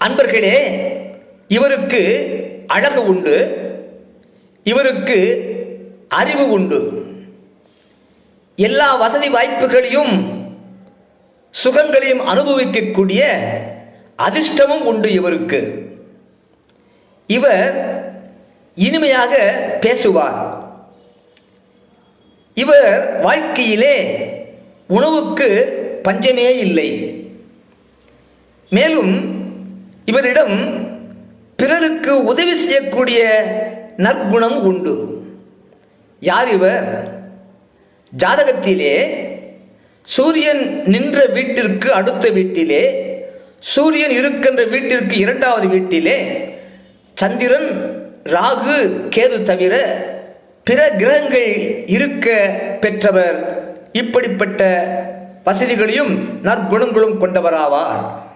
அன்பர்களே, இவருக்கு அழகு உண்டு, இவருக்கு அறிவு உண்டு, எல்லா வசதி வாய்ப்புகளையும் சுகங்களையும் அனுபவிக்கக்கூடிய அதிர்ஷ்டமும் உண்டு இவருக்கு. இவர் இனிமையாக பேசுவார். இவர் வாழ்க்கையிலே உணவுக்கு பஞ்சமே இல்லை. மேலும் இவரிடம் பிறருக்கு உதவி செய்யக்கூடிய நற்குணம் உண்டு. யார் இவர்? ஜாதகத்திலே சூரியன் நின்ற வீட்டிற்கு அடுத்த வீட்டிலே, சூரியன் இருக்கின்ற வீட்டிற்கு இரண்டாவது வீட்டிலே சந்திரன், ராகு, கேது தவிர பிற கிரகங்கள் இருக்க பெற்றவர். இப்படிப்பட்ட வசதிகளையும் நற்குணங்களும் கொண்டவராவார்.